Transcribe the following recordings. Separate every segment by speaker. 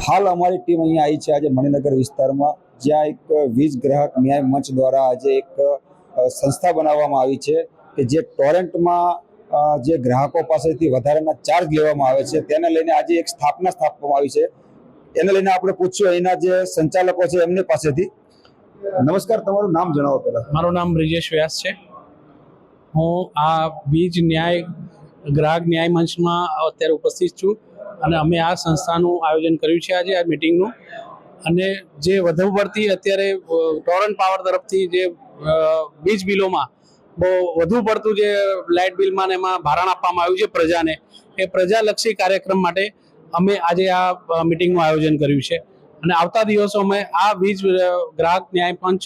Speaker 1: હાલ અમારી ટીમ અહીંયા આવી છે આજે મણિનગર વિસ્તારમાં, જ્યાં એક વીજ ગ્રાહક ન્યાય મંચ દ્વારા આજે એક સંસ્થા બનાવવામાં આવી છે કે જે ટોરેન્ટમાં જે ગ્રાહકો પાસેથી વધારાના ચાર્જ લેવામાં આવે છે તેને લઈને આજે એક સ્થાપવામાં આવી છે. એને લઈને આપણે પૂછ્યું અહીંના જે સંચાલકો છે એમની પાસેથી. નમસ્કાર, તમારું નામ જણાવો પહેલા.
Speaker 2: મારું નામ બ્રિજેશ વ્યાસ છે. હું આ વીજ ન્યાય ગ્રાહક ન્યાય મંચમાં અત્યારે ઉપસ્થિત છું અને અમે આ સંસ્થાનું આયોજન કર્યું છે આજે આ મિટિંગનું. અને જે વધુ પડતી અત્યારે ટોરન્ટ પાવર તરફથી જે વીજ બિલોમાં બહુ વધુ પડતું જે લાઇટ બિલમાં ને એમાં ભારણ આપવામાં આવ્યું છે પ્રજાને, એ પ્રજાલક્ષી કાર્યક્રમ માટે અમે આજે આ મિટિંગનું આયોજન કર્યું છે. અને આવતા દિવસો અમે આ વીજ ગ્રાહક ન્યાય પંચ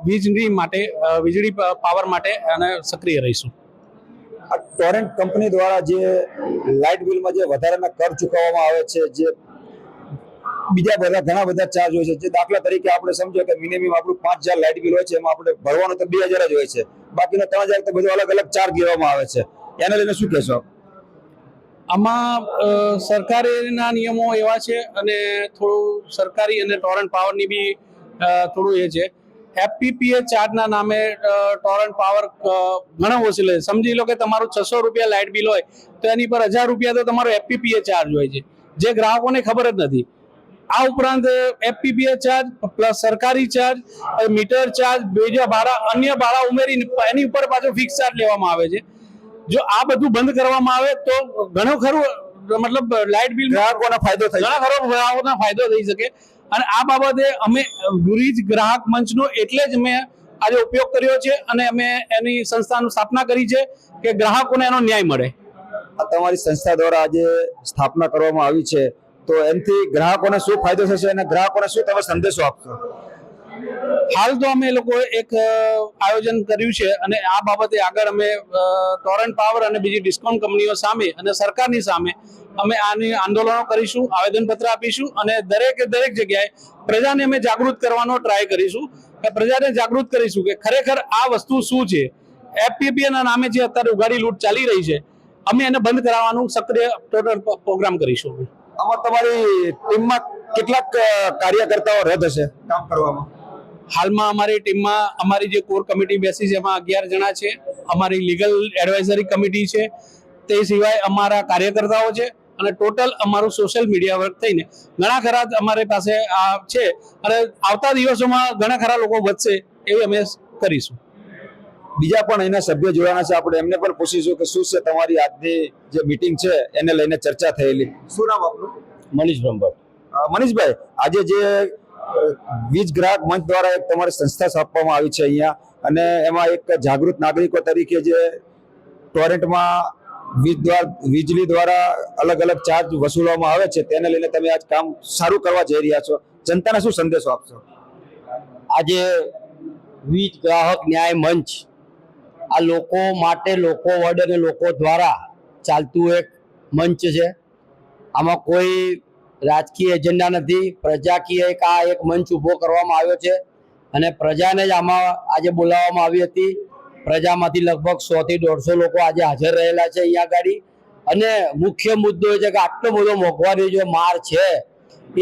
Speaker 2: વીજળી માટે વીજળી પાવર માટે અને સક્રિય રહીશું.
Speaker 1: આ ટોરેન્ટ કંપની દ્વારા જે લાઇટ બિલમાં જે વધારાના કર ચૂકવવામાં આવે છે, જે બીજા ઘણા બધા ચાર્જ હોય છે, જે દાખલા તરીકે આપણે સમજો કે મિનિમમ આપણું 5000 લાઇટ બિલ હોય છે, એમાં આપણે ભરવાનું તો 2000 જ હોય છે, બાકીના 3000 તો બધું અલગ અલગ ચાર્જ લેવામાં આવે છે. એને લઈને શું કહેશો?
Speaker 2: આમાં સરકારીના નિયમો એવા છે અને થોડું સરકારી અને ટોરન્ટ પાવરની બી થોડું એ છે. એફપીપીએ ચાર્જના નામે ટોરન્ટ પાવર ઘણો વસૂલ છે. સમજી લો કે તમારું 600 રૂપિયા લાઇટ બિલ હોય તો એની પર 1000 રૂપિયા તો તમારો એફપીપીએ ચાર્જ હોય છે, જે ગ્રાહકોને ખબર જ નથી. આ ઉપરાંત એફપીપીએ ચાર્જ પ્લસ સરકારી ચાર્જ, મીટર ચાર્જ, બીજા ભાડા, અન્ય ભાડા ઉમેરીને એની ઉપર પાછો ફિક્સ ચાર્જ લેવામાં આવે છે. જો આ બધું બંધ કરવામાં આવે તો ઘણો ખરું મતલબ લાઇટ બિલ
Speaker 1: ગ્રાહકોને ફાયદો થઈ
Speaker 2: ઘણા ખરો ગ્રાહકોને ફાયદો થઈ શકે. અને આ બાબતે અમે વીજ ગ્રાહક મંચનો એટલે જ મેં આજે ઉપયોગ કર્યો છે અને અમે એની સંસ્થાની સ્થાપના કરી છે કે ગ્રાહકોને એનો ન્યાય મળે.
Speaker 1: આ તમારી સંસ્થા દ્વારા આજે સ્થાપના કરવામાં આવી છે, તો એનાથી ગ્રાહકોને શું ફાયદો થશે અને ગ્રાહકોને શું તમે સંદેશો આપશો?
Speaker 2: હાલ તો અમે લોકો એક આયોજન કર્યું છે અને આ બાબતે આગળ અમે ટોરન્ટ પાવર અને બીજી ડિસ્કાઉન્ટ કંપનીઓ સામે અને સરકારની સામે અમે આની આંદોલનો કરીશું, આવેદનપત્ર આપીશું અને દરેક જગ્યાએ પ્રજાને અમે જાગૃત કરવાનો ટ્રાય કરીશું. પ્રજાને જાગૃત કરીશું કે ખરેખર આ વસ્તુ શું છે. એફપીપીના નામે જે અત્યારે ઉઘાડી લૂંટ ચાલી રહી છે, અમે એને બંધ કરાવવાનું સક્રિય ટોટલ પ્રોગ્રામ કરીશું.
Speaker 1: આમાં તમારી ટીમમાં કેટલાક કાર્યકર્તાઓ રદ હશે કામ કરવામાં?
Speaker 2: હાલમાં અમારી ટીમમાં અમારી જે કોર કમિટી બેસી છે એમાં 11 જણા છે. અમારી લીગલ એડવાઇઝરી કમિટી છે, તે સિવાય અમારા કાર્યકર્તાઓ છે અને ટોટલ અમારું સોશિયલ મીડિયા વર્ક થઈને ઘણા ખરા અમારી પાસે આ છે. અને આવતા દિવસોમાં ઘણા ખરા લોકો વધશે એવી અમે કરીશું.
Speaker 1: બીજા પણ એના સભ્યો જોડાના છે, આપણે એમને પણ પૂછીશું કે શું છે તમારી આજની જે મીટિંગ છે એને લઈને ચર્ચા થયેલી. શું નામ આપનું?
Speaker 3: મનીષ બ્રહ્મભટ્ટ.
Speaker 1: મનીષભાઈ, આજે જે વીજ ગ્રાહક મંચ દ્વારા એક તમારી સંસ્થા સ્થાપવામાં આવી છે અહીંયા, અને એમાં એક જાગૃત નાગરિકો તરીકે જે ટોરેન્ટમાં વીજળી દ્વારા અલગ અલગ ચાર્જ વસૂલવામાં આવે છે તેને લઈને તમે આજ કામ સારું કરવા જઈ રહ્યા છો, જનતાને શું સંદેશો આપશો?
Speaker 3: આજે વીજ ગ્રાહક ન્યાય મંચ આ લોકો માટે, લોકો વડ અને લોકો દ્વારા ચાલતું એક મંચ છે. આમાં કોઈ રાજકીય એજન્ડા નથી. પ્રજાકીય એક મંચ ઊભો કરવામાં આવ્યો છે અને પ્રજાને જ આમાં આજે બોલાવવામાં આવી હતી. પ્રજામાંથી લગભગ 100 થી 150 લોકો આજે હાજર રહેલા છે અહીંયા આગળ. અને મુખ્ય મુદ્દો એ છે કે આટલો બધો મોંઘવારી જો માર છે,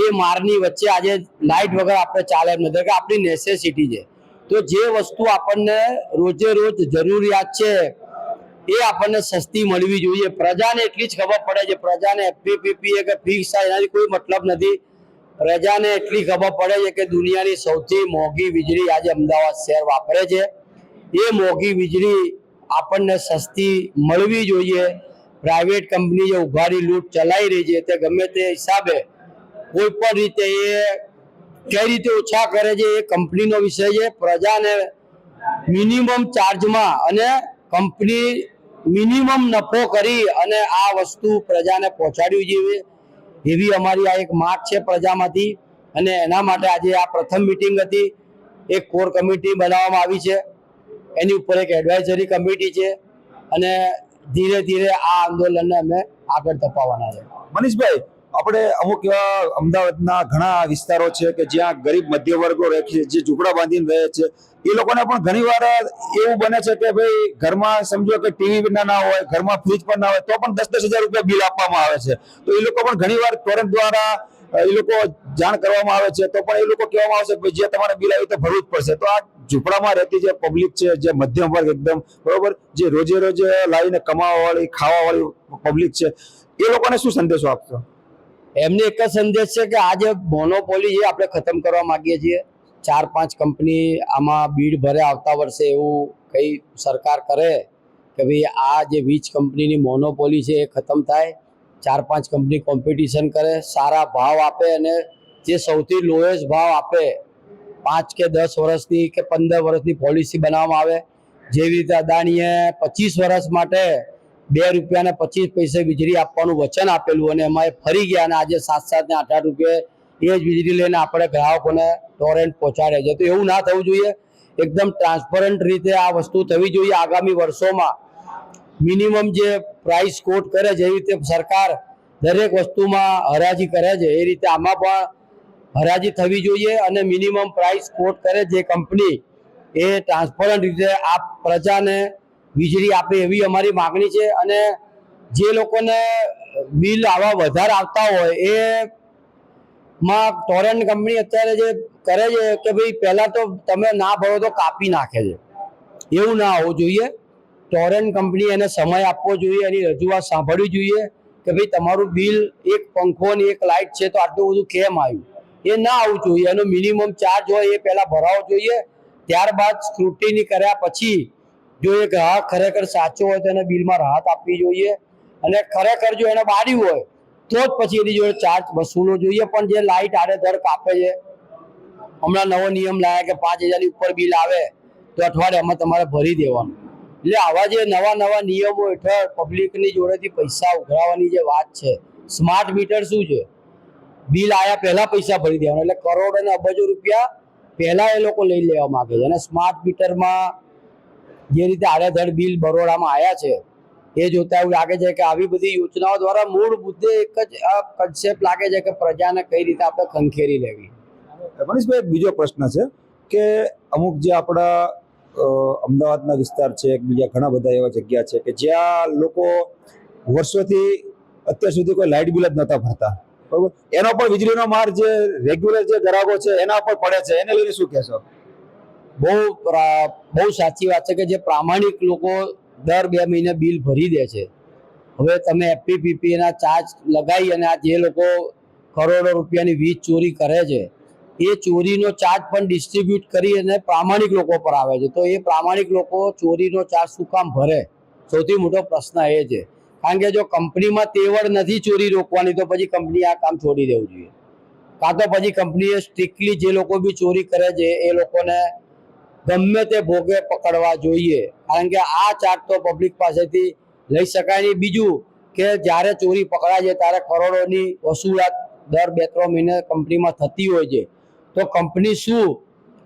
Speaker 3: એ મારની વચ્ચે આજે લાઇટ વગર આપણે ચાલે એમ નથી, કે આપણી નેસેસિટી છે. તો જે વસ્તુ આપણને રોજે રોજ જરૂરિયાત છે એ આપણને સસ્તી મળવી જોઈએ. પ્રજાને એટલી જ ખબર પડે છે. પ્રજાને એફપીપીએ કે ફિક્સ એનાથી કોઈ મતલબ નથી. પ્રજાને એટલી ખબર પડે છે કે દુનિયાની સૌથી મોંઘી વીજળી આજે અમદાવાદ શહેર વાપરે છે. એ મોંઘી વીજળી આપણને સસ્તી મળવી જોઈએ. પ્રાઇવેટ કંપની જે ઉઘાડી લૂંટ ચલાવી રહી છે તે ગમે તે હિસાબે કોઈ પણ રીતે એ કઈ રીતે ઓછા કરે છે એ કંપનીનો વિષય છે. પ્રજાને મિનિમમ ચાર્જમાં અને કંપની મિનિમમ નફો કરી અને આ વસ્તુ પ્રજાને પહોંચાડવી જોઈએ એવી અમારી આ એક માંગ છે પ્રજામાંથી. અને એના માટે આજે આ પ્રથમ મીટિંગ હતી. એક કોર કમિટી બનાવવામાં આવી છે, એની ઉપર એક એડવાઇઝરી કમિટી છે અને ધીરે ધીરે આ આંદોલનને અમે આગળ ધપાવવાના છે.
Speaker 1: મનીષભાઈ, આપણે અમુક એવા અમદાવાદના ઘણા વિસ્તારો છે કે જ્યાં ગરીબ મધ્ય વર્ગો રહે છે, જે ઝૂંપડા બાંધીને રહે છે, એ લોકોને પણ ઘણી વાર એવું બને છે કે ભાઈ ઘરમાં સમજો કે ટીવી ના હોય, ઘરમાં ફ્રીજ પણ ના હોય, તો પણ 10-10 હજાર રૂપિયા બિલ આપવામાં આવે છે. તો એ લોકો પણ ઘણી વાર ટોરેન્ટ દ્વારા એ લોકો જાણ કરવામાં આવે છે તો પણ એ લોકો કહેવામાં આવશે કે જે તમારે બિલ આવ્યું તો ભરવું જ પડશે. તો આ ઝૂંપડામાં રહેતી જે પબ્લિક છે, જે મધ્યમ વર્ગ એકદમ બરોબર, જે રોજે રોજ લાવીને કમાવા વાળી ખાવા વાળી પબ્લિક છે, એ લોકોને શું સંદેશો આપશો?
Speaker 3: એમને એક જ સંદેશ છે કે આ જે મોનોપોલી છે આપણે ખતમ કરવા માંગીએ છીએ. 4-5 કંપની આમાં બીડ ભરે આવતા વર્ષે એવું કઈ સરકાર કરે કે ભાઈ આ જે વીજ કંપનીની મોનોપોલી છે એ ખતમ થાય. 4-5 કંપની કોમ્પિટિશન કરે, સારા ભાવ આપે અને જે સૌથી લોએસ્ટ ભાવ આપે 5 કે 10 વર્ષની કે 15 વર્ષની પોલિસી બનાવવામાં આવે. જેવી રીતે અદાણીએ 25 વર્ષ માટે 2 રૂપિયા ને 25 પૈસે વીજળી આપવાનું વચન આપેલું અને એમાં એ ફરી ગયા અને આજે 7-7 ને 8-8 રૂપિયા એ જ વીજળી લઈને આપણે ગ્રાહકોને ટોરેન્ટ પહોંચાડે છે. તો એવું ના થવું જોઈએ. એકદમ ટ્રાન્સપરન્ટ રીતે આ વસ્તુ થવી જોઈએ. આગામી વર્ષોમાં મિનિમમ જે પ્રાઇસ કોટ કરે છે, એવી રીતે સરકાર દરેક વસ્તુમાં હરાજી કરે છે, એ રીતે આમાં પણ હરાજી થવી જોઈએ અને મિનિમમ પ્રાઇસ કોટ કરે જે કંપની એ ટ્રાન્સપરન્ટ રીતે આ પ્રજાને વીજળી આપે એવી અમારી માગણી છે. અને જે લોકોને બિલ આવા વધારે આવતા હોય એ માં ટોરેન્ટ કંપની અત્યારે જે કરે છે કે ભાઈ પહેલા તો તમે ના ભરો તો કાપી નાખે છે. એવું ના હોવું જોઈએ. ટોરેન્ટ કંપની એને સમય આપવો જોઈએ, એની રજૂઆત સાંભળવી જોઈએ કે ભાઈ તમારું બિલ એક પંખો અને એક લાઇટ છે તો આટલું બધું કેમ આવ્યું, એ ના આવવું જોઈએ. એનો મિનિમમ ચાર્જ હોય એ પહેલા ભરાવો જોઈએ. ત્યારબાદ સ્ક્રુટિની કર્યા પછી જો એ ગ્રાહક ખરેખર સાચો હોય તો એને બિલમાં રાહત આપવી જોઈએ અને ખરેખર જો એને બાળ્યું હોય તો જ પછી એની જોડે ચાર્જ વસૂલવો જોઈએ. પણ જે લાઇટ આડેધડ કાપે છે, હમણાં નવો નિયમ લાયા કે 5,000 ની ઉપર બિલ આવે તો અઠવાડિયામાં તમારે ભરી દેવાનું. એટલે આવા જે નવા નિયમો હેઠળ પબ્લિકની જોડેથી પૈસા ઉઘરાવવાની જે વાત છે, સ્માર્ટ મીટર શું છે, બિલ આયા પહેલા પૈસા ભરી દેવાના, એટલે કરોડ અને અબજો રૂપિયા પહેલા એ લોકો લઈ લેવા માંગે છે. અને સ્માર્ટ મીટરમાં જે રીતે આડેધડ બિલ બરોડામાં આવ્યા છે એ જોતા એવું લાગે છે કે આવી બધી યોજનાઓ દ્વારા મૂળ મુદ્દે એક જ કન્સેપ્ટ લાગે છે કે પ્રજાને કઈ રીતે આપણે ખંખેરી લેવી.
Speaker 1: મનીષભાઈ, બીજો પ્રશ્ન છે કે અમુક જે આપણા અમદાવાદના વિસ્તાર છે, બીજા ઘણા બધા એવા જગ્યા છે કે જ્યાં લોકો વર્ષોથી અત્યાર સુધી કોઈ લાઇટ બિલ જ નહોતા ભરતા, બરોબર, એનો પણ વીજળીનો માર જે રેગ્યુલર જે ગ્રાહકો છે એના પર પડે છે, એને લઈને શું કહેશો?
Speaker 3: બહુ સાચી વાત છે કે જે પ્રામાણિક લોકો દર 2 મહિને બિલ ભરી દે છે. હવે તમે FPPP ના ચાર્જ લગાવી અને આ જે લોકો કરોડો રૂપિયાની વીજ ચોરી કરે છે એ ચોરીનો ચાર્જ પણ ડિસ્ટ્રીબ્યુટ કરી અને પ્રામાણિક લોકો પર આવે છે. તો એ પ્રામાણિક લોકો ચોરીનો ચાર્જ શું કામ ભરે? સૌથી મોટો પ્રશ્ન એ છે. કારણ કે જો કંપનીમાં તેવડ નથી ચોરી રોકવાની તો પછી કંપની આ કામ છોડી દેવું જોઈએ, કાં તો પછી કંપનીએ સ્ટ્રિક્ટલી જે લોકો બી ચોરી કરે છે એ લોકોને ગમે તે ભોગે પકડવા જોઈએ. કારણ કે આ ચાર્જ તો પબ્લિક પાસેથી લઈ શકાય નહીં. બીજું કે જ્યારે ચોરી પકડાય છે ત્યારે કરોડોની વસૂલાત દર 2-3 મહિને કંપનીમાં થતી હોય છે. તો કંપની શું,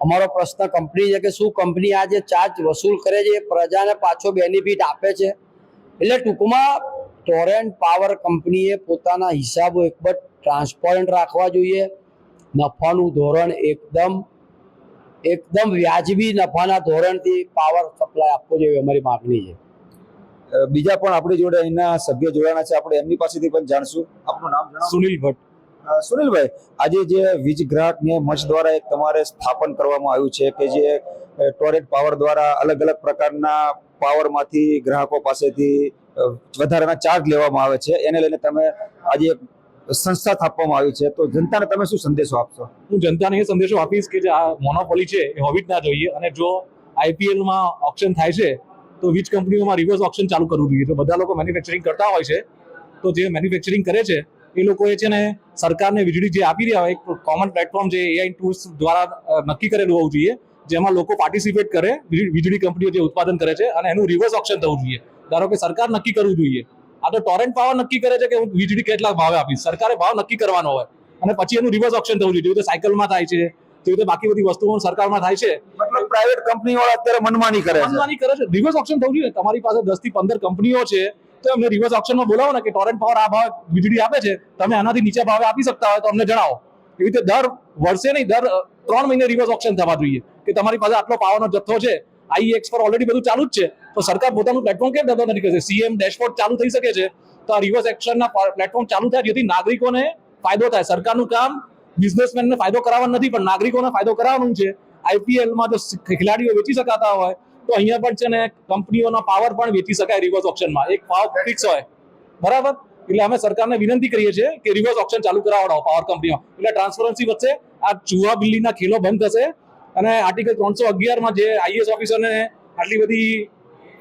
Speaker 3: અમારો પ્રશ્ન કંપની છે કે શું કંપની આ જે ચાર્જ વસૂલ કરે છે એ પ્રજાને પાછો બેનિફિટ આપે છે? એટલે ટૂંકમાં ટોરેન્ટ પાવર કંપનીએ પોતાના હિસાબો એકદમ ટ્રાન્સપરન્ટ રાખવા જોઈએ. નફાનું ધોરણ એકદમ વ્યાજબી નફાના ધોરણથી પાવર સપ્લાય આપવો જોઈએ, અમારી માગણી છે.
Speaker 1: બીજા પણ આપણી જોડે અહીંના સભ્ય જોડાણા છે, આપણે એમની પાસેથી પણ જાણશું. આપનું નામ જણાવો.
Speaker 4: સુનિલ ભટ્ટ.
Speaker 1: સુનિલભાઈ, આજે જે વીજ ગ્રાહક ન્યાય મંચ દ્વારા એક તમારે સ્થાપન કરવામાં આવ્યું છે કે જે ટોરેન્ટ પાવર દ્વારા અલગ અલગ પ્રકારના પાવરમાંથી ગ્રાહકો પાસેથી વધારાના ચાર્જ લેવામાં આવે છે, એને લઈને તમે આજે એક સંસ્થા સ્થાપવામાં આવી છે, તો જનતાને તમે શું સંદેશો આપશો?
Speaker 4: હું જનતાને એ સંદેશો આપીશ કે જે આ મોનોપોલી છે એ હોવી જ ના જોઈએ અને જો IPL-માં ઓપ્શન થાય છે તો વીજ કંપનીઓમાં રિવર્સ ઓપ્શન ચાલુ કરવું જોઈએ. જો બધા લોકો મેન્યુફેક્ચરિંગ કરતા હોય છે તો જે મેન્યુફેક્ચરિંગ કરે છે એ લોકોએ છે ને સરકારને વીજળી જે આપી રહ્યા હોય એક કોમન પ્લેટફોર્મ જે AI ટૂલ્સ દ્વારા નક્કી કરેલું હોવું જોઈએ, જેમાં લોકો પાર્ટિસિપેટ કરે, વીજળી કંપનીઓ જે ઉત્પાદન કરે છે, અને એનું રિવર્સ ઓપ્શન થવું જોઈએ. ધારો કે સરકાર નક્કી કરવું જોઈએ. આ તો ટોરેન્ટ પાવર નક્કી કરે છે કે હું વીજળી કેટલા ભાવે આપીશ, સરકારે ભાવ નક્કી કરવાનો હોય અને પછી એનું રિવર્સ ઓપ્શન થવું જોઈએ. જેવી રીતે સાયકલમાં થાય છે, જેવી રીતે બાકી બધી વસ્તુઓ સરકારમાં થાય છે.
Speaker 1: મતલબ પ્રાઇવેટ કંપની વાળા અત્યારે મનમાની કરે છે.
Speaker 4: રિવર્સ ઓપ્શન થવું જોઈએ. તમારી પાસે 10 થી 15 કંપનીઓ છે તો અમને રિવર્સ ઓપ્શનમાં બોલાવો ને કે ટોરેન્ટ પાવર આ ભાવે વીજળી આપે છે, તમે આનાથી નીચે ભાવે આપી શકતા હોય તો અમને જણાવો. એવી રીતે દર વર્ષે નહીં, દર 3 મહિને રિવર્સ ઓપ્શન થવા જોઈએ કે તમારી પાસે આટલો પાવરનો જથ્થો છે. IEX પર ઓલરેડી બધું ચાલુ જ છે, તો સરકાર પોતાનું પ્લેટફોર્મ કેમ ડેવલપ નથી કરતી? CM ડેશબોર્ડ ચાલુ થઈ શકે છે તો આ રિવર્સ એક્શનના પ્લેટફોર્મ ચાલુ થાય જેથી નાગરિકોને ફાયદો થાય. સરકારનું કામ બિઝનેસમેનને ફાયદો કરાવવાનો નથી, પણ નાગરિકોને ફાયદો કરાવવાનું છે. આઈપીએલમાં જો ખેલાડીઓ વેચી શકાતા હોય તો અહીંયા પણ છે ને કંપનીઓનો પાવર પણ વેચી શકાય રિવર્સ ઓપ્શનમાં. એક ભાવ ફિક્સ હોય, બરાબર. એટલે અમે સરકારને વિનંતી કરીએ છીએ કે રિવર્સ ઓપ્શન ચાલુ કરાવડાવો પાવર કંપનીઓ, એટલે ટ્રાન્સપરન્સી વધશે, આ ચૂહા બિલ્લીના ખેલો બંધ થશે અને આર્ટિકલ 311 જે આઈએએસ ઓફિસરને આટલી બધી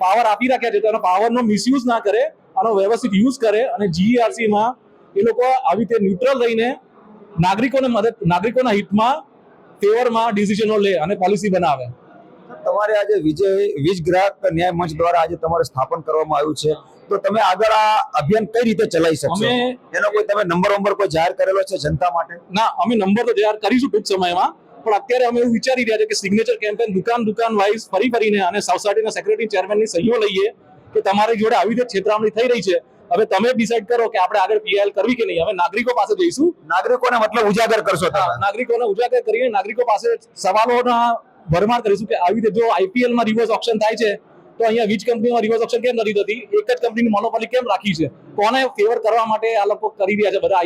Speaker 4: પાવર આપી રાખ્યા છે તો એનો પાવરનો મિસયુઝ ના કરે, આનો વ્યવસ્થિત યુઝ કરે અને જીઈઆરસીમાં એ લોકો આવી રીતે ન્યુટ્રલ રહીને નાગરિકોના હિતમાં ફેવરમાં ડિસિઝનો લે અને પોલિસી બનાવે.
Speaker 1: તમારે આજે વીજ ગ્રાહક ન્યાય મંચ દ્વારા આજે તમારે સ્થાપન કરવામાં આવ્યું છે, તો તમે આગળ આ અભિયાન કઈ રીતે ચલાવી શકશો? એનો કોઈ તમે નંબર કોઈ જાહેર કરેલો છે જનતા માટે?
Speaker 4: ના, અમે નંબર તો જાહેર કરીશું ટૂંક સમયમાં, પણ અત્યારે અમે એવું વિચારી રહ્યા છે કે સિગ્નેચર કેમ્પેન દુકાન વાઇઝ ફરીને અને સોસાયટીના સેક્રેટરી ચેરમેનની સહીઓ લઈએ કે તમારી જોડે આવી રીતે છેતરામણી થઈ રહી છે, હવે તમે ડિસાઈડ કરો કે આપણે આગળ પીએલ કરવી કે નહીં. હવે નાગરિકો પાસે જઈશું,
Speaker 1: નાગરિકોને મતલબ ઉજાગર કરશો તમે?
Speaker 4: નાગરિકોને ઉજાગર કરીને નાગરિકો પાસે સવાલોના ભરમાર કરીશું કે આવી રીતે જો આઈપીએલમાં રિવર્સ ઓપ્શન થાય છે તો અહીંયા વીજ કંપનીમાં રિવર્સ ઓપ્શન કેમ નથી થતી, એક જ કંપનીની મોનોપોલી કેમ રાખી છે, કોને ફેવર કરવા માટે આ લોકો કરી રહ્યા છે બધા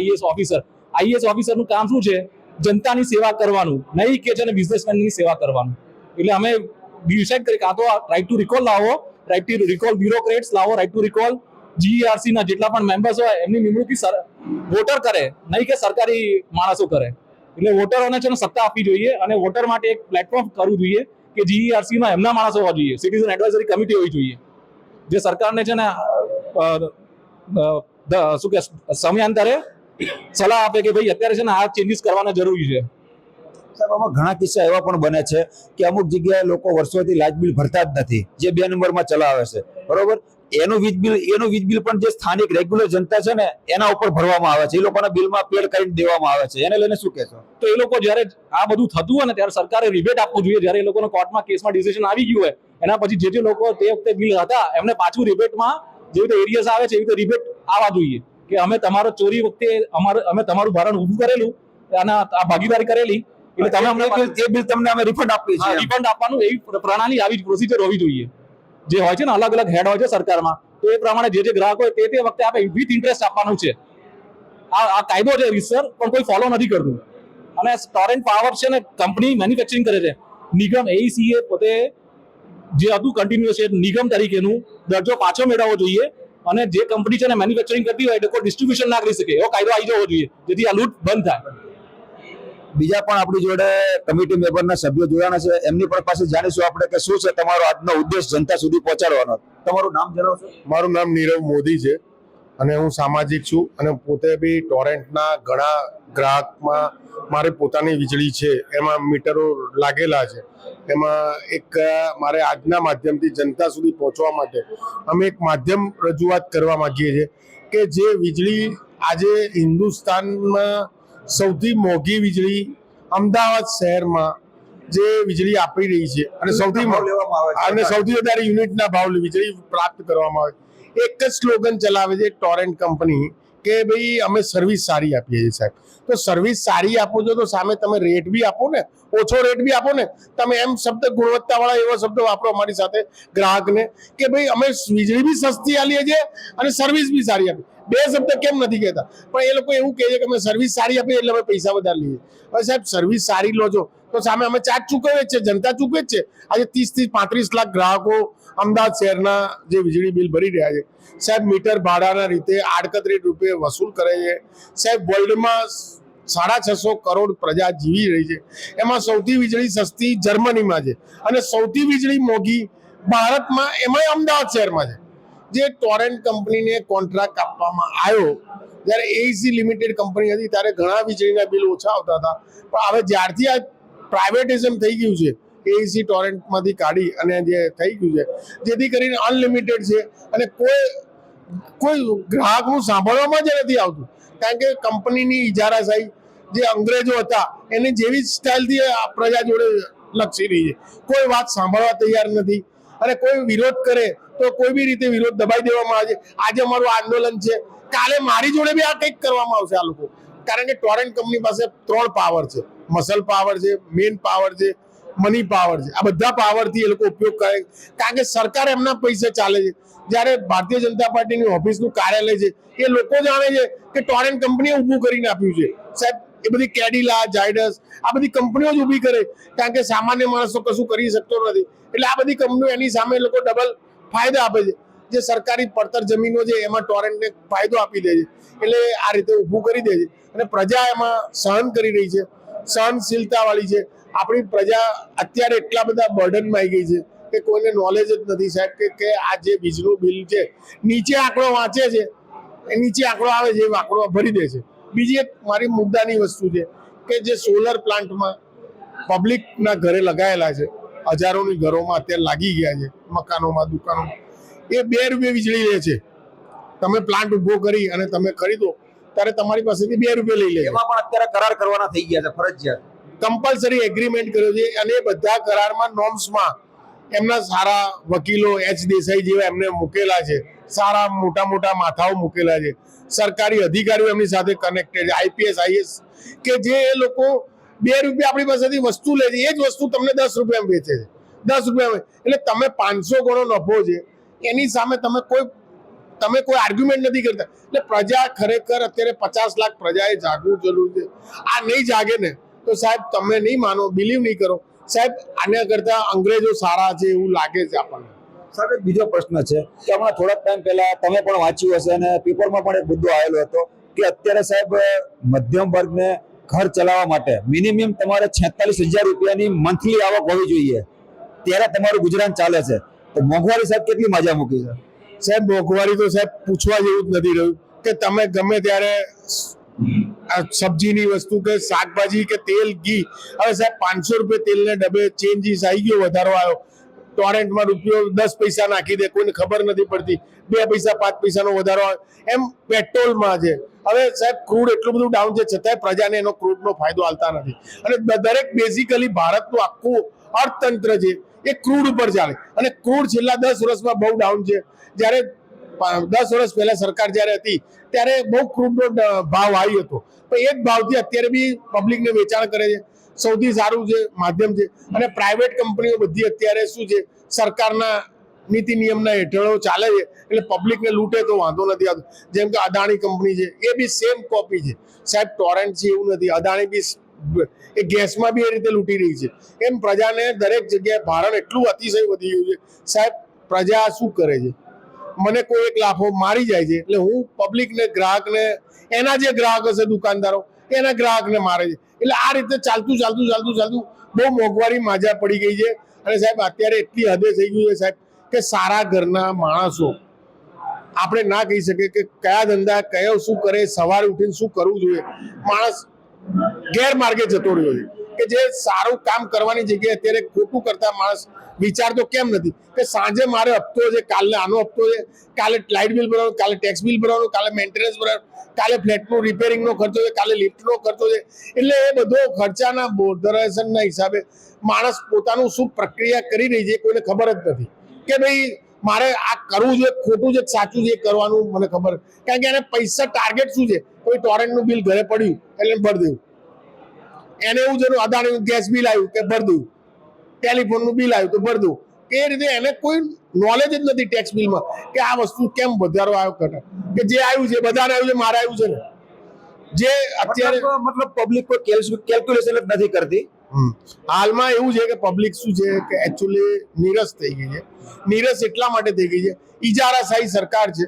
Speaker 4: આઈએએસ ઓફિસરનું કામ શું છે? જનતાની સેવા કરવાનું, નહીં કે છે ને બિઝનેસમેનની સેવા કરવાનું. એટલે અમે ડિસાઈડ કરી કાં તો રાઈટ ટુ રિકોલ લાવો, રાઈટ ટુ રિકોલ બ્યુરોક્રેટ્સ લાવો, રાઈટ ટુ રિકોલ જીઈઆરસી ના જેટલા પણ મેમ્બર્સ હોય એમની નિમણૂક વોટર કરે, નહીં કે સરકારી માણસો કરે. એટલે વોટરોને છે ને સત્તા આપવી જોઈએ અને વોટર માટે એક પ્લેટફોર્મ કરવું જોઈએ કે જીઈઆરસી માં એમના માણસો હોવા જોઈએ, સિટીઝન એડવાઇઝરી કમિટી હોવી જોઈએ જે સરકારને છે ને શું કે સમયાંતરે સલાહ આપે કે ભાઈ અત્યારે છે ને આ ચેન્જીસ કરવાના જરૂરી છે.
Speaker 1: સાહેબ, આમાં ઘણા કિસ્સા એવા પણ બને છે કે અમુક જગ્યાએ લોકો વર્ષોથી લાઇટ બિલ ભરતા જ નથી, જે 2 નંબરમાં ચલાવે છે, બરોબર. એનું વીજ બિલ પણ જે સ્થાનિક રેગ્યુલર જનતા છે ને એના ઉપર ભરવામાં આવે છે, એ લોકોના બિલમાં પેડ કરીને દેવામાં આવે છે. એને લઈને શું કહેશો?
Speaker 4: તો એ લોકો જ્યારે આ બધું થતું હોય ને ત્યારે સરકારે રિબેટ આપવું જોઈએ. જ્યારે એ લોકોના કોર્ટમાં કેસમાં ડિસિઝન આવી ગયું હોય એના પછી જે લોકો તે વખતે બિલ હતા એમને પાછું રિબેટમાં જેવી રીતે એરિયસ આવે છે એવી રીતે રિબેટ આવવા જોઈએ કે અમે તમારો ચોરી વખતે અમે તમારું ભારણ ઊભું કરેલું અને આ ભાગીદારી કરેલી, એટલે તમે અમને
Speaker 1: એ બિલ તમને અમે રિફંડ આપીએ છીએ.
Speaker 4: રિફંડ આપવાનું એવી પ્રણાલી, આવી પ્રોસિજર હોવી જોઈએ. જે હોય છે ને અલગ અલગ હેડ હોય છે સરકારમાં, તો એ પ્રમાણે જે ગ્રાહક હોય તે વખતે આપણે વિથ ઇન્ટરેસ્ટ આપવાનું છે. આ કાયદો છે રીતસર, પણ કોઈ ફોલો નથી કરતું. અને ટોરેન્ટ પાવર છે ને કંપની મેન્યુફેક્ચરિંગ કરે છે, નિગમ એઈસીએ પોતે જે હતું કન્ટિન્યુઅસ નિગમ તરીકેનું દરજ્જો પાછો મેળવવો જોઈએ અને જે કંપની છે ને મેન્યુફેક્ચરિંગ કરતી હોય એ લોકો ડિસ્ટ્રીબ્યુશન ના કરી શકે એવો કાયદો આવી જવો જોઈએ જેથી આ લૂંટ બંધ થાય.
Speaker 1: બીજા પણ આપણી જોડે કમિટી મેમ્બરના સભ્યો જોડાના છે, એમની પણ પાસે જાણીશું આપણે કે શું છે તમારો આજનો ઉદ્દેશ જનતા સુધી પહોંચાડવાનો. તમારું નામ જણાવશો?
Speaker 5: મારું નામ નીરવ મોદી છે અને હું સામાજિક છું અને પોતે બી ટોરેન્ટના ઘણા ગ્રાહકમાં મારી પોતાની વીજળી છે, એમાં મીટરો લાગેલા છે. એમાં એક મારે આજના માધ્યમથી જનતા સુધી પહોંચવા માટે અમે એક માધ્યમ રજૂઆત કરવા માંગીએ છીએ કે જે વીજળી આજે હિન્દુસ્તાનમાં સૌથી મોંઘી વીજળી અમદાવાદ શહેરમાં જે વીજળી આપી રહી છે અને સૌથી વધારે યુનિટના ભાવ વીજળી પ્રાપ્ત કરવામાં આવે, એક જ સ્લોગન ચલાવે છે ટોરેન્ટ કંપની કે ભાઈ અમે સર્વિસ સારી આપીએ છીએ. સાહેબ, તો સર્વિસ સારી આપો છો તો સામે તમે રેટ બી આપો ને, ઓછો રેટ બી આપો ને. તમે એમ શબ્દ ગુણવત્તાવાળા એવો શબ્દ વાપરો અમારી સાથે ગ્રાહકને કે ભાઈ અમે વીજળી બી સસ્તી આલીએ છીએ અને સર્વિસ બી સારી આપીએ. 2 શબ્દ કેમ નથી કહેતા? પણ એ લોકો એવું કહે છે કે અમે સર્વિસ સારી આપીએ એટલે અમે પૈસા વધારે લઈએ. હવે સાહેબ, સર્વિસ સારી લો છો તો સામે અમે ચાર્જ ચૂકવે જ છે, જનતા ચૂકવે જ છે. આજે 30 થી 35 લાખ ગ્રાહકો અમદાવાદ શહેરના જે વીજળી બિલ ભરી રહ્યા છે સાહેબ, મીટર ભાડાના રીતે આડકતરી રૂપે વસૂલ કરે છે. સાહેબ, વર્લ્ડમાં 650 કરોડ પ્રજા જીવી રહી છે, એમાં સૌથી વીજળી સસ્તી જર્મનીમાં છે અને સૌથી વીજળી મોંઘી ભારતમાં, એમાંય અમદાવાદ શહેરમાં છે. જે ટોરેન્ટ કંપનીને કોન્ટ્રાક્ટ આપવામાં આવ્યો જ્યારે એઈસી લિમિટેડ કંપની હતી ત્યારે ઘણા વીજળીના બિલ ઓછા આવતા હતા, પણ હવે જ્યારથી આ પ્રાઇવેટિઝમ થઈ ગયું છે, એઈસી ટોરેન્ટમાંથી કાઢી અને જે થઈ ગયું છે જેથી કરીને અનલિમિટેડ છે અને કોઈ ગ્રાહકનું સાંભળવામાં જ નથી આવતું. કારણ કે કંપનીની ઇજારાશાહી જે અંગ્રેજો હતા એની જેવી સ્ટાઇલથી પ્રજા જોડે લક્ષી રહી છે. કોઈ વાત સાંભળવા તૈયાર નથી અને કોઈ વિરોધ કરે તો કોઈ બી રીતે વિરોધ દબાઈ દેવામાં આવે છે. આજે અમારું આંદોલન છે, કાલે મારી જોડે બી આ કંઈક કરવામાં આવશે આ લોકો. કારણ કે ટોરેન્ટ કંપની પાસે 3 પાવર છે, મસલ પાવર છે, મેન પાવર છે મની પાવર છે. આ બધા પાવરથી એ લોકો ઉપયોગ કરે, કારણ કે સરકાર એમના પૈસે ચાલે છે. જ્યારે ભારતીય જનતા પાર્ટીની ઓફિસનું કાર્યાલય છે એ લોકો જાણે છે કે ટોરેન્ટ કંપનીએ ઊભું કરીને આપ્યું છે. સાહેબ એ બધી કેડિલા, ઝાયડસ આ બધી કંપનીઓ જ ઊભી કરે, કારણ કે સામાન્ય માણસ તો કશું કરી શકતો નથી. એટલે આ બધી કંપનીઓ એની સામે લોકો ડબલ ફાયદા આપે છે. જે સરકારી પડતર જમીનો છે એમાં ટોરેન્ટને ફાયદો આપી દે છે, એટલે આ રીતે ઊભું કરી દે છે. અને પ્રજા એમાં સહન કરી રહી છે, સહનશીલતા વાળી છે. આપણી પ્રજા અત્યારે એટલા બધા બર્ડનમાં આવી ગઈ છે કે કોઈને નોલેજ જ નથી સાહેબ કે આ જે વીજળીનું બિલ છે, નીચે આંકડો વાંચે છે, નીચે આંકડો આવે છે એ આંકડો ભરી દે છે. બીજી એક મારી મુદ્દાની વસ્તુ છે કે જે સોલર પ્લાન્ટમાં પબ્લિકના ઘરે લગાયેલા છે, હજારોની ઘરોમાં અત્યારે લાગી ગયા છે, મકાનોમાં, દુકાનોમાં, એ 2 રૂપિયા વીજળી લે છે. તમે પ્લાન્ટ ઉભો કરી અને તમે ખરીદો ત્યારે તમારી પાસેથી 2 રૂપિયા લઈ લે છે.
Speaker 1: એમાં પણ અત્યારે કરાર કરવાના થઈ ગયા છે, ફરજિયાત
Speaker 5: કમ્પલસરી એગ્રીમેન્ટ કર્યો છે. અને એ બધા કરારમાં નોર્મ્સમાં એમના સારા વકીલો એચ દેસાઈ જેવા એમને મૂકેલા છે, સારા મોટા મોટા માથાઓ મૂકેલા છે, સરકારી અધિકારીઓ એમની સાથે કનેક્ટેડ છે, આઈપીએસ, આઈએસ, કે જે એ લોકો 2 રૂપિયા આપણી પાસેથી વસ્તુ લે છે, એ જ વસ્તુ તમને 10 રૂપિયામાં વેચે છે. 10 રૂપિયામાં, એટલે તમે 500 ગણો નફો છે એની સામે તમે કોઈ આર્ગ્યુમેન્ટ નથી કરતા. એટલે પ્રજા ખરેખર અત્યારે 50 લાખ પ્રજાએ જાગવું જરૂર છે. આ નહીં જાગે ને તો સાહેબ તમે નહીં માનો, બિલીવ નહીં કરો સાહેબ, આના કરતા અંગ્રેજો સારા છે એવું લાગે છે આપણને.
Speaker 1: સાહેબ એક બીજો પ્રશ્ન છે કે હમણાં થોડાક ટાઈમ પહેલા તમે પણ વાંચ્યું હશે અને પેપરમાં પણ એક મુદ્દો આવેલો હતો કે અત્યારે સાહેબ મધ્યમ વર્ગને ઘર ચલાવવા માટે મિનિમમ તમારે 46,000 રૂપિયાની મંથલી આવક હોવી જોઈએ, ત્યારે તમારું ગુજરાન ચાલે છે. તો મોંઘવારી સાહેબ કેટલી મજા મૂકી છે?
Speaker 5: સાહેબ મોંઘવારી તો સાહેબ પૂછવા જેવું જ નથી રહ્યું કે તમે ગમે ત્યારે સબ્જીની વસ્તુ કે શાકભાજી કે તેલ, ઘી, હવે સાહેબ 500 રૂપિયા તેલને ડબ્બે ચેન્જીસ આવી ગયો, વધારો આવ્યો. ટોરેન્ટમાં રૂપિયો 10 પૈસા નાખી દે, કોઈને ખબર નથી પડતી, 2 પૈસા 5 પૈસાનો વધારો આવે. એમ પેટ્રોલમાં છે. હવે સાહેબ ક્રૂડ એટલું બધું ડાઉન છે છતાંય પ્રજાને એનો ક્રૂડનો ફાયદો હાલતા નથી. અને દરેક બેઝિકલી ભારતનું આખું અર્થતંત્ર છે એ ક્રૂડ ઉપર ચાલે, અને ક્રૂડ છેલ્લા 10 વર્ષમાં બહુ ડાઉન છે. જ્યારે 10 વર્ષ પહેલા સરકાર જ્યારે હતી ત્યારે બહુ ક્રૂડનો ભાવ આવી હતો, પણ એ જ ભાવથી અત્યારે બી પબ્લિકને વેચાણ કરે છે. સૌથી સારું છે માધ્યમ છે. અને પ્રાઇવેટ કંપનીઓ બધી અત્યારે શું છે, સરકારના નીતિ નિયમના હેઠળો ચાલે છે, એટલે પબ્લિકને લૂંટે તો વાંધો નથી આવતો. જેમ કે અદાણી કંપની છે, એ બી સેમ કોપી છે સાહેબ. ટોરેન્ટ છે એવું નથી, અદાણી બી એ ગેસમાં બી એ રીતે લૂંટી રહી છે. એમ પ્રજાને દરેક જગ્યાએ ભારણ એટલું અતિશય વધી ગયું છે સાહેબ. પ્રજા શું કરે છે, મને કોઈ એક લાફો મારી જાય છે એટલે હું પબ્લિકને, ગ્રાહકને, એના જે ગ્રાહક હશે દુકાનદારો, એના ગ્રાહકને મારે છે. એટલે આ રીતે ચાલતું બહુ મોંઘવારી માજા પડી ગઈ છે. અને સાહેબ અત્યારે એટલી હદે થઈ ગયું છે સાહેબ કે સારા ઘરના માણસો આપણે ના કહી શકીએ કે કયા ધંધા કયો શું કરે, સવારે ઉઠીને શું કરવું જોઈએ. માણસ ગેરમાર્ગે જતો રહ્યો છે કે જે સારું કામ કરવાની જગ્યાએ અત્યારે ખોટું કરતા માણસ વિચારતો કેમ નથી કે સાંજે મારે હપ્તો છે, કાલે આનો હપ્તો છે, કાલે લાઇટ બિલ ભરવાનું, કાલે ટેક્સ બિલ ભરવાનું, કાલે મેન્ટેનન્સ ભરવાનું, કાલે ફ્લેટનું રિપેરિંગનો ખર્ચો છે, કાલે લિફ્ટનો ખર્ચો છે. એટલે એ બધો ખર્ચાના બોર્ડરેશનના હિસાબે માણસ પોતાનું શું પ્રક્રિયા કરી રહી છે કોઈને ખબર જ નથી કે ભાઈ મારે આ કરવું છે, ખોટું છે, સાચું છે કરવાનું મને ખબર. કારણ કે એને પૈસા ટાર્ગેટ શું છે, કોઈ ટોરેન્ટનું બિલ ઘરે પડ્યું એટલે ભરી દેવું, એને એવું છે અદાણીનું ગેસ બિલ આવ્યું કે ભરી દઉં, ટેલિફોનનું બિલ આવ્યું તો ભરી દઉં. એ રીતે એને કોઈ નોલેજ જ નથી ટેક્સ બિલમાં કે આ વસ્તુ કેમ વધારો આવ્યો ઘટે, કે જે આવ્યું છે બધાને આવ્યું છે, મારે આવ્યું છે ને. જે અત્યારે
Speaker 1: મતલબ પબ્લિક કોઈ કેલ્ક્યુલેશન જ નથી કરતી.
Speaker 5: હાલમાં એવું છે કે પબ્લિક શું છે કે એકચ્યુઅલી નીરસ થઈ ગઈ છે. નીરસ એટલા માટે થઈ ગઈ છે, ઇજારાશાહી સરકાર છે.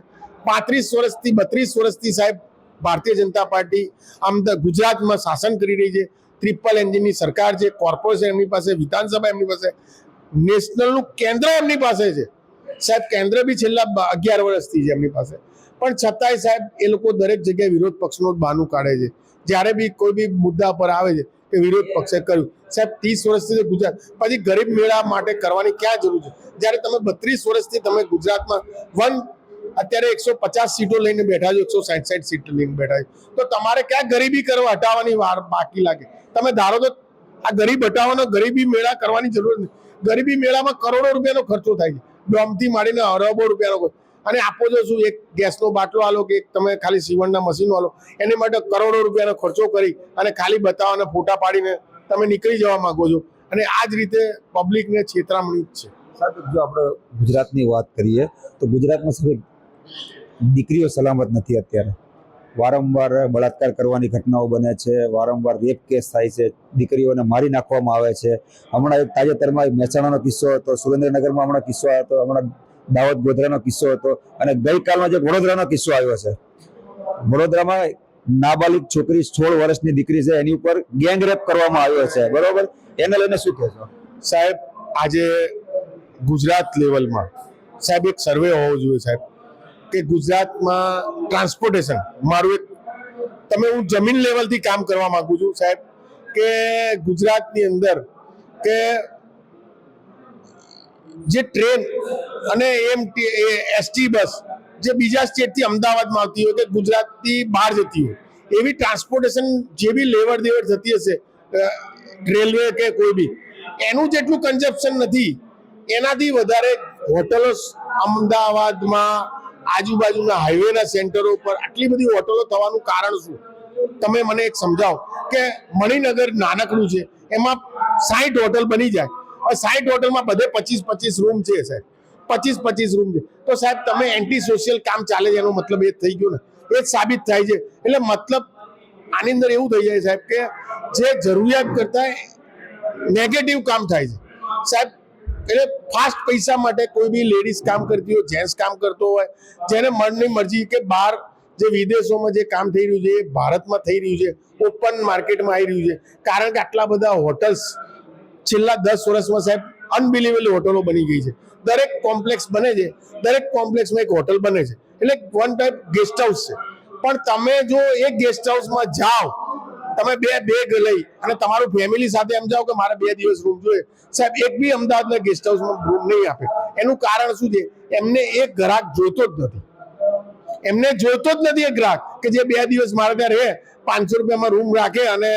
Speaker 5: 35 વર્ષથી 32 વર્ષથી સાહેબ ભારતીય જનતા પાર્ટી આમ ગુજરાતમાં શાસન કરી રહી છે. ટ્રિપલ એન્જિનની સરકાર છે, કોર્પોરેશન એમની પાસે, વિધાનસભા એમની પાસે, નેશનલનું કેન્દ્ર એમની પાસે છે સાહેબ. કેન્દ્ર બી છેલ્લા 11 વર્ષથી છે એમની પાસે, પણ છતાંય સાહેબ એ લોકો દરેક જગ્યાએ વિરોધ પક્ષનો જ બહાનું કાઢે છે. જ્યારે બી કોઈ બી મુદ્દા પર આવે છે કે વિરોધ પક્ષે કર્યું સાહેબ. 30 વર્ષથી ગુજરાત પછી ગરીબ મેળા માટે કરવાની ક્યાં જરૂર છે, જ્યારે તમે 32 વર્ષથી તમે ગુજરાતમાં અત્યારે 150 સીટો લઈને બેઠા છો, 160 સીટો લઈને બેઠા છો, તો તમારે ક્યાં ગરીબી કરવા હટાવવાની વાર બાકી લાગે? તમે ધારો તો આ ગરીબ હટાવવાનો ગરીબી મેળા કરવાની જરૂર નથી. ગરીબી મેળામાં કરોડો રૂપિયાનો ખર્ચો થાય છે, ડોમથી માંડીને અરબો રૂપિયાનો. અને આપો છો શું, એક ગેસનો બાટલો આલો કે તમે ખાલી સીવણના મશીનો આલો, એની માટે કરોડો રૂપિયાનો ખર્ચો કરી અને ખાલી બતાવવાના ફોટા પાડીને તમે નીકળી જવા માંગો છો. અને આ જ રીતે પબ્લિકને છેતરામણી જ છે.
Speaker 1: સાહેબ, જો આપણે ગુજરાતની વાત કરીએ તો ગુજરાતમાં સાહેબ દીકરીઓ સલામત નથી અત્યારે. વારંવાર બળાત્કાર કરવાની ઘટનાઓ બને છે, વારંવાર રેપ કેસ થાય છે, દીકરીઓને મારી નાખવામાં આવે છે. હમણાં એક તાજેતરમાં એક મહેસાણાનો કિસ્સો હતો, સુરેન્દ્રનગરમાં હમણાં કિસ્સો આવ્યો હતો, હમણાં દાહોદ ગોધરાનો કિસ્સો હતો, અને ગઈકાલમાં જે વડોદરાનો કિસ્સો આવ્યો છે. વડોદરામાં નાબાલિગ છોકરી 16 વર્ષની દીકરી છે, એની ઉપર ગેંગ રેપ કરવામાં આવ્યો છે, બરોબર? એને લઈને શું કહેશો?
Speaker 5: સાહેબ, આજે ગુજરાત લેવલમાં સાહેબ એક સર્વે હોવો જોઈએ સાહેબ, કે ગુજરાતમાં ટ્રાન્સપોર્ટેશન મારું એક હું જમીન લેવલથી કામ કરવા માંગુ છું સાહેબ, કે ગુજરાતની અંદર કે જે ટ્રેન અને એસટી બસ જે બીજા સ્ટેટથી અમદાવાદમાં આવતી હોય કે ગુજરાતથી બહાર જતી હોય, એવી ટ્રાન્સપોર્ટેશન જે બી લેવડ દેવડ થતી હશે રેલવે કે કોઈ બી, એનું જેટલું કન્ઝપ્શન નથી, એનાથી વધારે હોટલો અમદાવાદમાં આજુબાજુના હાઈવેના સેન્ટરો પર આટલી બધી હોટલો થવાનું કારણ શું? તમે મને એક સમજાવો કે મણિનગર નાનકડું છે, એમાં 60 હોટલ બની જાય, હવે 60 હોટલમાં બધે 25 રૂમ છે સાહેબ, 25 રૂમ છે, તો સાહેબ તમે એન્ટી સોશિયલ કામ ચાલે છે, એનો મતલબ એ જ થઈ ગયો ને, એ જ સાબિત થાય છે. એટલે મતલબ આની અંદર એવું થઈ જાય સાહેબ કે જે જરૂરિયાત કરતા નેગેટિવ કામ થાય છે સાહેબ. એટલે ફાસ્ટ પૈસા માટે કોઈ બી લેડીઝ કામ કરતી હોય, જેન્ટ્સ કામ કરતો હોય, જેને મનની મરજી કે બહાર જે વિદેશોમાં જે કામ થઈ રહ્યું છે એ ભારતમાં થઈ રહ્યું છે, ઓપન માર્કેટમાં આવી રહ્યું છે, કારણ કે આટલા બધા હોટલ્સ છેલ્લા 10 વર્ષમાં સાહેબ અનબિલીવેબલ હોટલો બની ગઈ છે. દરેક કોમ્પ્લેક્સ બને છે, દરેક કોમ્પ્લેક્સમાં એક હોટલ બને છે, એટલે વન ટાઈપ ગેસ્ટ હાઉસ છે. પણ તમે જો એક ગેસ્ટ હાઉસમાં જાઓ, તમે 2 બેગ લઈ અને તમારું ફેમિલી સાથે એમ જાઓ કે મારે 2 દિવસ રૂમ જોઈએ, સાહેબ એક બી અમદાવાદના ગેસ્ટ હાઉસમાં રૂમ નહીં આપે. એનું કારણ શું છે? એમને એક ગ્રાહક જોઈતો જ નથી, એમને જોઈતો જ નથી એક ગ્રાહક કે જે 2 દિવસ મારે ત્યાં રહે, 500 રૂપિયામાં રૂમ રાખે અને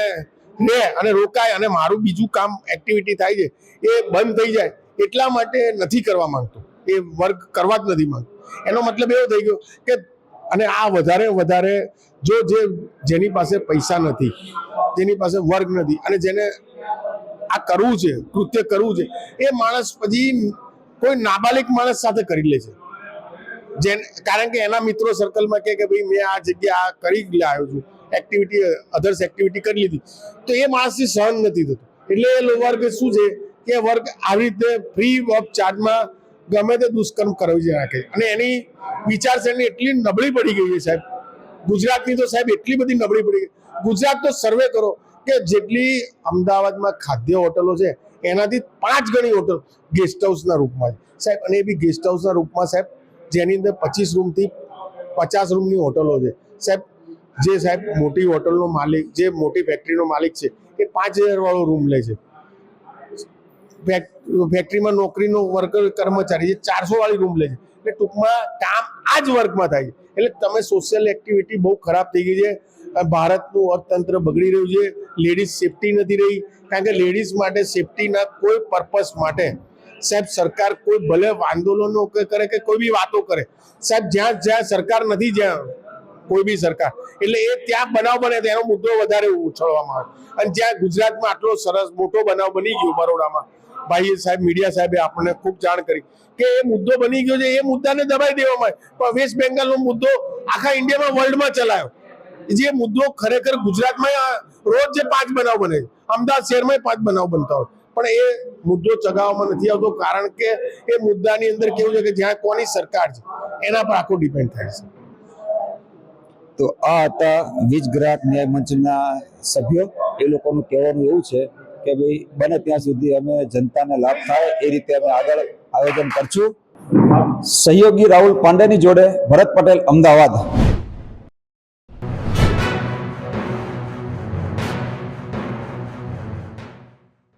Speaker 5: રહે અને રોકાય, અને મારું બીજું કામ એક્ટિવિટી થાય છે એ બંધ થઈ જાય, એટલા માટે નથી કરવા માંગતો, એ વર્ક કરવા જ નથી માંગતો. એનો મતલબ એવો થઈ ગયો કે અને આ વધારે જેની પાસે પૈસા નથી, જેની પાસે વર્ગ નથી, અને જેને આ કરવું છે, કૃત્ય કરવું છે, એ માણસ પછી કોઈ નાબાલિગ માણસ સાથે કરી લે છે, કારણ કે એના મિત્રો સર્કલમાં કે ભાઈ મેં આ જગ્યા આ કરી લાવ્યો છું, અધર્સ એક્ટિવિટી કરી લીધી, તો એ માણસથી સહન નથી થતું. એટલે એ વર્ગ શું છે કે વર્ગ આવી રીતે ફ્રી ઓફ ચાર્જમાં ગમે તે દુષ્કર્મ કરાવી રાખે, અને એની વિચારસરણી એટલી નબળી પડી ગઈ છે સાહેબ. ગુજરાતની તો સાહેબ એટલી બધી નબળી પડી ગઈ. ગુજરાત તો સર્વે કરો કે જેટલી અમદાવાદમાં ખાદ્ય હોટલો છે એનાથી 5 ગણી હોટલ ગેસ્ટ હાઉસના રૂપમાં છે સાહેબ, અને એ બી ગેસ્ટ હાઉસના રૂપમાં સાહેબ, જેની અંદર 25 રૂમથી 50 રૂમની હોટલો છે સાહેબ. જે સાહેબ મોટી હોટલનો માલિક, જે મોટી ફેક્ટરીનો માલિક છે, એ 5000 વાળો રૂમ લે છે. ફેક્ટરીમાં નોકરીનો વર્કર કર્મચારી જે 400 વાળી રૂમ લે છે. એટલે ટૂંકમાં કામ આ જ વર્કમાં થાય છે. એટલે તમે સોશિયલ એક્ટિવિટી બહુ ખરાબ થઈ ગઈ છે. ભારતનું અર્થતંત્ર બગડી રહ્યું છે. લેડીઝ સેફટી નથી રહી, કારણ કે લેડીઝ માટે સેફટીના કોઈ પર્પસ માટે સાહેબ સરકાર કોઈ ભલે આંદોલનો કરે કે કોઈ બી વાતો કરે સાહેબ, જ્યાં સરકાર નથી, જ્યાં કોઈ બી સરકાર, એટલે એ ત્યાં બનાવ બને તેનો મુદ્દો વધારે ઉછળવામાં આવે. અને જ્યાં ગુજરાતમાં આટલો સરસ મોટો બનાવ બની ગયો બરોડામાં, ભાઈ સાહેબ મીડિયા સાહેબે આપણને ખૂબ જાણ કરી કે એ મુદ્દો બની ગયો છે, એ મુદ્દાને દબાઈ દેવામાં આવે. પણ વેસ્ટ બેંગાલનો મુદ્દો આખા ઇન્ડિયામાં વર્લ્ડમાં ચલાયો, જે મુદ્દો ખરેખર ગુજરાતમાં રોજ જે 5 બનાવ બને છે, અમદાવાદ શહેરમાં 5 બનાવ બનતા હોય, પણ એ મુદ્દો ચગાવવામાં નથી આવતો, કારણ કે એ મુદ્દાની અંદર કેવું છે કે જ્યાં કોની સરકાર છે એના પર આખો ડિપેન્ડ થાય છે.
Speaker 1: તો આ હતા વીજ ગ્રાહક ન્યાય મંચના સભ્યો. એ લોકોનું કહેવાનું એવું છે કે ભાઈ બને ત્યાં સુધી અમે જનતાને લાભ થાય એ રીતે અમે આગળ આયોજન કરશું. સહયોગી રાહુલ પાંડેની જોડે ભરત પટેલ, અમદાવાદ.